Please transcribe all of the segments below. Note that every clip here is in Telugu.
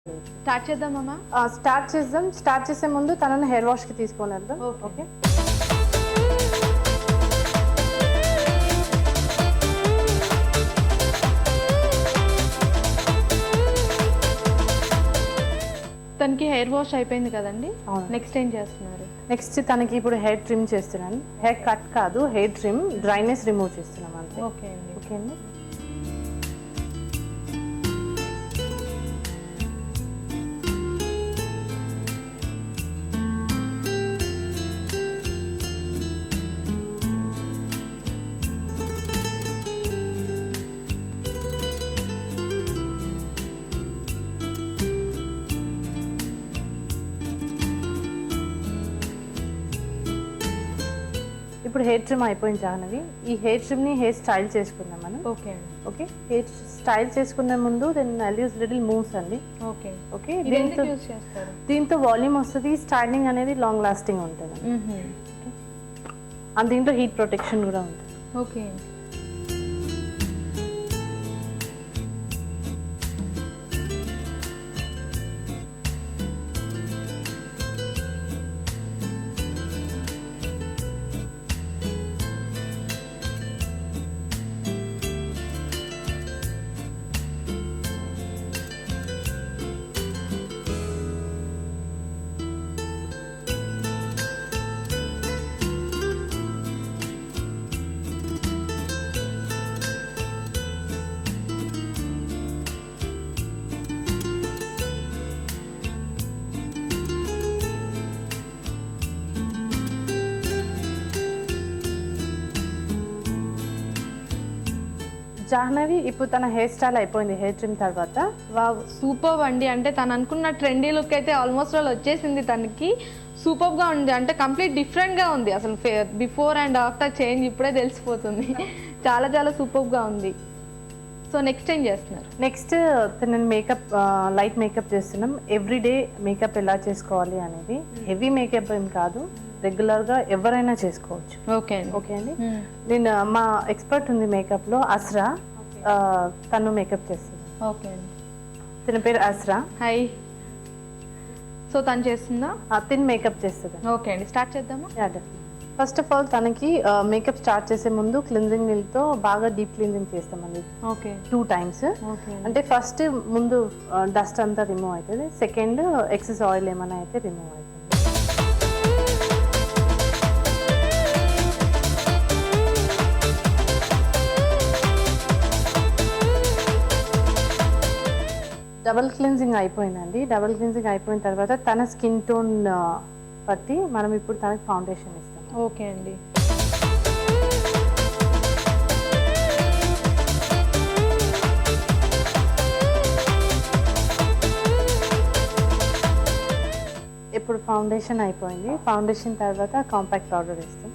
స్టార్ట్ చేద్దామమ్మా. స్టార్ట్ చేసే ముందు తనని హెయిర్ వాష్ కి తీసుకొని వెళ్దాం. ఓకే. తనకి హెయిర్ వాష్ అయిపోయింది కదండి, నెక్స్ట్ ఏం చేస్తున్నారు? నెక్స్ట్ తనకి ఇప్పుడు హెయిర్ ట్రిమ్ చేస్తున్నాను. హెయిర్ కట్ కాదు, హెయిర్ ట్రిమ్, డ్రైనెస్ రిమూవ్ చేస్తున్నాం అంతే. ఓకే అండి. ఓకే అండి. ఇప్పుడు హెయిర్ ట్రిమ్ అయిపోయింది జాహ్నవి. ఈ హెయిర్ ట్రిమ్ ని హెయిర్ స్టైల్ చేసుకుందాం మనం. ఓకే అండి. ఓకే, హెయిర్ స్టైల్ చేసుకునే ముందు then I use little moves అండి. Okay okay. చేస్తారు? దీంతో వాల్యూమ్ వస్తుంది, స్టైలింగ్ అనేది లాంగ్ లాస్టింగ్ ఉంటుంది. అండ్ దీంట్లో హీట్ ప్రొటెక్షన్ కూడా ఉంటుంది. ఓకే. జాహ్నవి ఇప్పుడు తన హెయిర్ స్టైల్ అయిపోయింది హెయిర్ ట్రిమ్ తర్వాత. వావ్, సూపర్ అండి. అంటే తను అనుకున్న ట్రెండీ లుక్ అయితే ఆల్మోస్ట్ ఆల్ వచ్చేసింది. తనకి సూపర్ గా ఉంది, అంటే కంప్లీట్ డిఫరెంట్ గా ఉంది. అసలు బిఫోర్ అండ్ ఆఫ్టర్ చేంజ్ ఇప్పుడే తెలిసిపోతుంది. చాలా చాలా సూపర్ గా ఉంది. సో నెక్స్ట్ ఏం చేస్తున్నారు? నెక్స్ట్ నేను మేకప్, లైట్ మేకప్ చేస్తున్నాం. ఎవ్రీడే మేకప్ ఎలా చేసుకోవాలి అనేది. హెవీ మేకప్ ఏం కాదు, రెగ్యులర్గా ఎవరైనా చేసుకోవచ్చు. ఓకే అండి. ఓకే అండి. నేను మా ఎక్స్పర్ట్ ఉంది మేకప్లో, అస్రా. తను మేకప్ చేస్తుంది. ఓకే అండి. తన పేరు అస్రా. హాయ్. సో తను చేస్తుందా? తిని మేకప్ చేస్తుంది. ఓకే అండి, స్టార్ట్ చేద్దామా? ఫస్ట్ ఆఫ్ ఆల్ తనకి మేకప్ స్టార్ట్ చేసే ముందు క్లిన్జింగ్ నీళ్ళతో బాగా డీప్ క్లీన్జింగ్ చేస్తామండి. ఓకే. 2 times. అంటే ఫస్ట్ ముందు డస్ట్ అంతా రిమూవ్ అవుతుంది, సెకండ్ ఎక్సెస్ ఆయిల్ ఏమైనా అయితే రిమూవ్ అవుతుంది. డబుల్ క్లిన్జింగ్ అయిపోయిందండి. డబుల్ క్లిన్జింగ్ అయిపోయిన తర్వాత తన స్కిన్ టోన్ బట్టి మనం ఇప్పుడు తనకి ఫౌండేషన్ ఇస్తాం. ఓకే అండి. ఇప్పుడు ఫౌండేషన్ అయిపోయింది. ఫౌండేషన్ తర్వాత కాంపాక్ట్ పౌడర్ ఇస్తాం.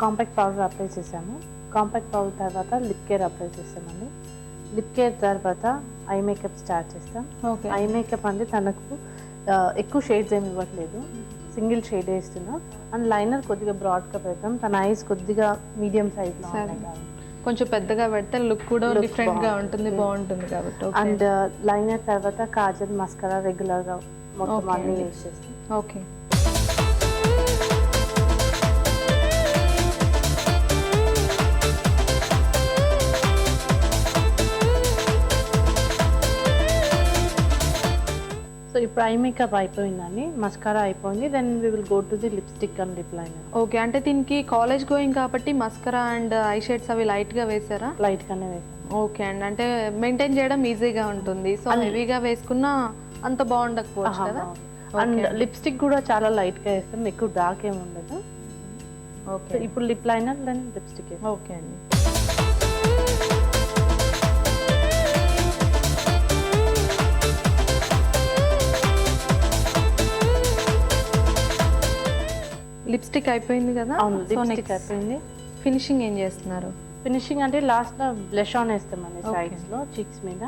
కాంపాక్ట్ పౌడర్ అప్లై చేసాము. కాంపాక్ట్ పౌడర్ తర్వాత లిప్ కేర్ అప్లై చేస్తామండి. లిప్ కేర్ తర్వాత ఐ మేకప్ స్టార్ట్ చేస్తాం. ఐ మేకప్ అంటే తనకు ఎక్కువ షేడ్స్ ఏమి ఇవ్వట్లేదు, సింగిల్ షేడ్ వేస్తున్నాం. అండ్ లైనర్ కొద్దిగా బ్రాడ్గా పెడతాం. తన ఐస్ కొద్దిగా మీడియం సైజ్లో కొంచెం పెద్దగా పెడితే లుక్ కూడా డిఫరెంట్ గా ఉంటుంది, బాగుంటుంది కాబట్టి. అండ్ లైనర్ తర్వాత కాజల్, మస్కరా రెగ్యులర్గా మొత్తం అన్ని యూజ్ చేస్తాం. ఓకే. సో ఇప్పుడు ఐ మేకప్ అయిపోయిందండి, మస్కారా అయిపోయింది. Then we will go to the lipstick and lip liner. Okay. అంటే దీనికి కాలేజ్ గోయింగ్ కాబట్టి మస్కరా అండ్ ఐ షేడ్స్ అవి లైట్ గా వేసారా? లైట్ గానే వేసాం. ఓకే అండి. అంటే మెయింటైన్ చేయడం ఈజీగా ఉంటుంది. సో హెవీగా వేసుకున్నా అంత బాగుండకపోవచ్చు కదా. అండ్ లిప్స్టిక్ కూడా చాలా లైట్ గా వేస్తాం, ఎక్కువ డార్క్ ఏమి ఉండదు. ఓకే. ఇప్పుడు lip liner then lipstick. Okay అండి. లిప్స్టిక్ అయిపోయింది కదా. లిప్స్టిక్ అయిపోయింది. ఫినిషింగ్ ఏం చేస్తున్నారు? ఫినిషింగ్ అంటే లాస్ట్ లో బ్లష్ ఆన్ వేస్తామండి సైడ్స్ లో, చీక్స్ మీద.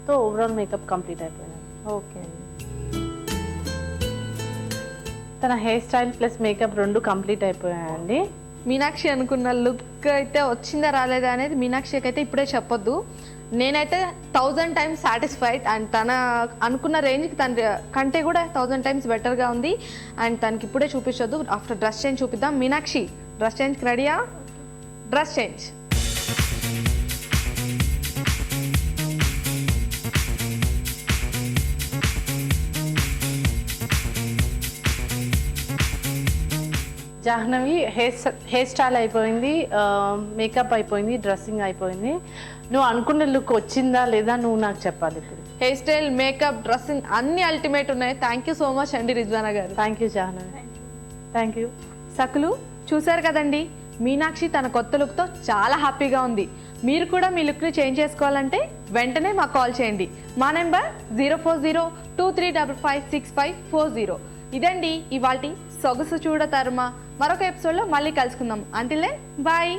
తో ఓవరాల్ మేకప్ కంప్లీట్ అయిపోయింది. ఓకే అండి. తన హెయిర్ స్టైల్ ప్లస్ మేకప్ రెండు కంప్లీట్ అయిపోయాయండి. మీనాక్షి అనుకున్న లుక్ అయితే వచ్చిందా రాలేదా అనేది మీనాక్షికి అయితే ఇప్పుడే చెప్పొద్దు. నేనైతే 1000 times సాటిస్ఫైడ్. అండ్ తన అనుకున్న రేంజ్కి తన కంటే కూడా 1000 times బెటర్గా ఉంది. అండ్ తనకి ఇప్పుడే చూపించొద్దు, ఆఫ్టర్ డ్రెస్ చేంజ్ చూపిద్దాం. మీనాక్షి డ్రెస్ చేంజ్కి రెడీయా? Dress change. Jahnavi hair style అయిపోయింది, మేకప్ అయిపోయింది, డ్రెస్సింగ్ అయిపోయింది. నువ్వు అనుకున్న లుక్ వచ్చిందా లేదా నువ్వు నాకు చెప్పాలి ఇప్పుడు. హెయిర్ స్టైల్, మేకప్, డ్రెస్సింగ్ అన్ని అల్టిమేట్ ఉన్నాయి. థ్యాంక్ యూ సో మచ్ అండి Rizwana garu. Thank you Jahnavi, thank you. సకులు చూశారు కదండి, మీనాక్షి తన కొత్త లుక్తో చాలా హ్యాపీగా ఉంది. మీరు కూడా మీ లుక్ని చేంజ్ చేసుకోవాలంటే వెంటనే మాకు కాల్ చేయండి. మా నెంబర్ 04023556540. ఇదండి ఇవాల్టి సొగసు చూడ తరుమ. మరొక ఎపిసోడ్లో మళ్ళీ కలుసుకుందాం. Until then bye.